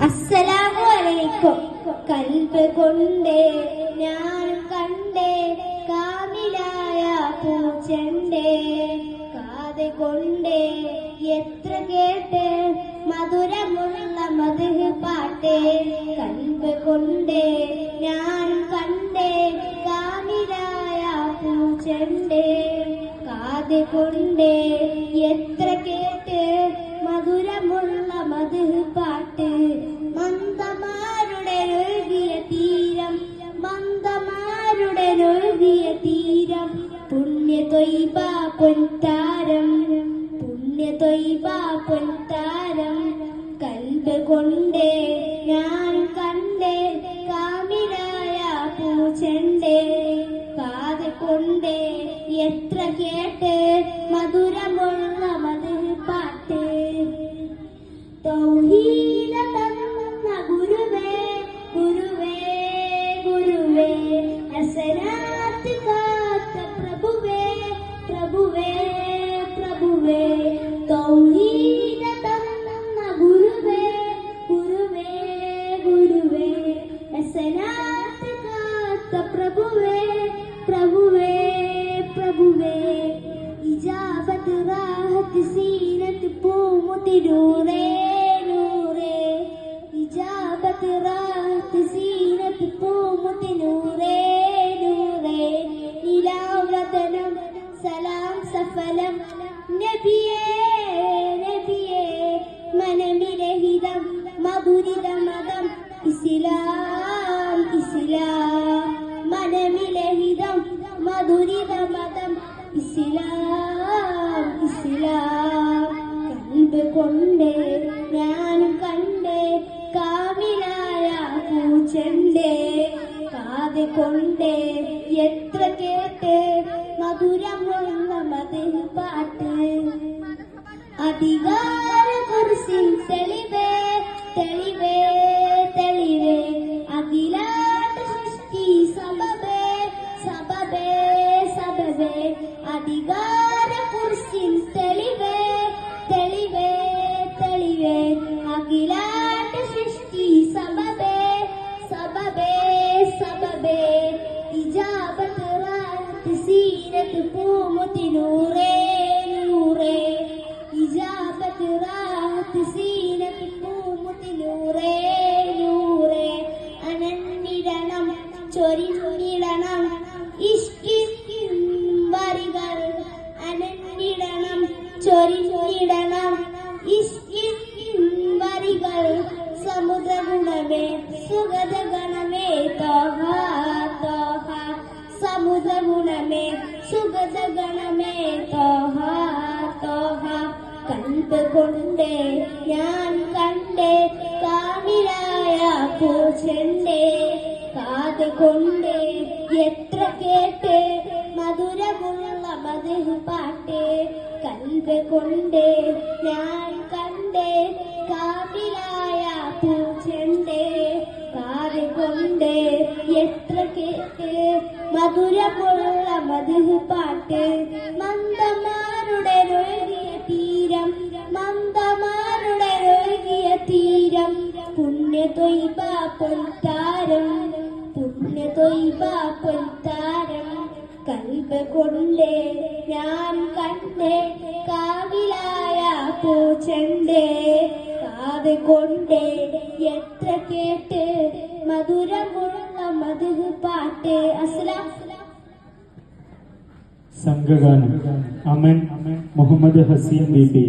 അസ്സലാമു അലൈക്കും. കൽബ് കൊണ്ടേ ഞാൻ കണ്ടേ കാമിലായ പൂച്ചണ്ടേ, കാത് കൊണ്ടേ എത്ര കേട്ട് മധുരമുള്ള മധുഹ് പാട്ട്. കൽബ് കൊണ്ടേ ഞാൻ കണ്ടേ കാമിലായ പൂച്ചണ്ടേ, കാത് കൊണ്ടേ എത്ര കേട്ട് മധുരമുള്ള മധുഹ് പാട്ട്. മന്ദമാരുടെ ഒഴുകിയ തീരം, മന്ദമാരുടെ ഒഴുകിയ തീരം, പുണ്യ ത്വയ്ബ പൊൻതാരം, പുണ്യ ത്വയ്ബ പൊൻതാരം. കൽബ് കൊണ്ടേ ഞാൻ കണ്ടേ കാമിലായ പൂച്ചണ്ടേ, കാത് കൊണ്ടേ എത്ര കേട്ട് മധുരമുള്ള മധുഹ് പാട്ട്. തൗഹീദ തന്ന ഗുരുവേ ഗുരുവേ ഗുരുവേ, ഹസനാത്ത് കാത്ത പ്രഭുവേ പ്രഭുവേ പ്രഭുവേ. തൗഹീദ തന്ന ഗുരുവേ ഗുരുവേ ഗുരുവേ, ഹസനാത്ത് കാത്ത പ്രഭുവേ പ്രഭുവേ പ്രഭുവേ. ഇജാബത്ത് റാഹത്ത് സീനത്ത് പൂമുത്തിരൂറേ നൂറേ, ഇജാബത്ത് റാഹത്ത് സീനത്ത് പൂമുത്തിനൂറേ നൂറേ. നിലാവതനം സലാം സഫലം നബിയേ നബിയേ, മനമിരഹിതം മധുരിത മതം ഇസ്ലാം ഇസ്ലാം, മനമിരഹിതം മധുരിത മതം ഇസ്ലാം ഇസ്ലാം. കൽബ് കൊണ്ടേ ഞാൻ കണ്ടേ കാമിലായ പൂച്ചണ്ടേ, കാത് കൊണ്ടേ എത്ര കേട്ട് മധുരമുള്ള മധുഹ് പാട്ട്. അധികാര കുർസിൻ തെളിവേ തെളിവേ തെളിവേ, അഖിലാണ്ട സൃഷ്ടി സബബേ സബബേ സബബേ. അധികാര കുർസിൻ തെളിവേ തെളിവേ തെളിവേ, അഖിലാണ്ട സൃഷ്ടി സബബേ സബബേ സബബേ. ഇജാബത്ത് റാഹത്ത് സീനത്ത് പൂമുത്തിനൂറേ നൂറേ, ഇജാബത്ത് റാഹത്ത് സീനത്ത് പൂമുത്തിനൂറേ നൂറേ. അനന്നിടണം ചൊരിഞ്ഞിടണം ഇഷ്കിൻ വരികൾ, അനന്നിടണം ചൊരിഞ്ഞിടണം ഇഷ്കിൻ വരികൾ. സമുദ്രഗുണമേ സുഗതഗണമേ തോഹ തോഹ, സമുദ്രഗുണമേ സുഗതഗണമേ തോഹ തോഹ. കൽബ് കൊണ്ടേ ഞാൻ കണ്ടേ കാമിലായ പൂച്ചണ്ടേ, കാത് കൊണ്ടേ എത്ര കേട്ട് മധുരമുള്ള മധുഹ് പാട്ട്. കൽബ് കൊണ്ടേ ഞാൻ കണ്ടേ കാമിലായ പൂച്ചണ്ടേ, കാത് കൊണ്ടേ എത്ര കേട്ട് മധുരമുള്ള മധുഹ് പാട്ട്. മന്ദമാരുടെ ഒഴുകിയ തീരം, മന്ദമാരുടെ ഒഴുകിയ തീരം, പുണ്യ ത്വയ്ബ പൊൻതാരം, പുണ്യ ത്വയ്ബ പൊൻതാരം. കൽബ് കൊണ്ടേ ഞാൻ കണ്ടേ കാവിലായ പൂച്ചണ്ടേ, കാത് കൊണ്ടേ എത്ര കേട്ട് മധുരമുള്ള മധുഹ് പാട്ട്. അസ്സലാം. സംഘഗാനം അമൻ മുഹമ്മദ് ഹസീൻ ബി പി.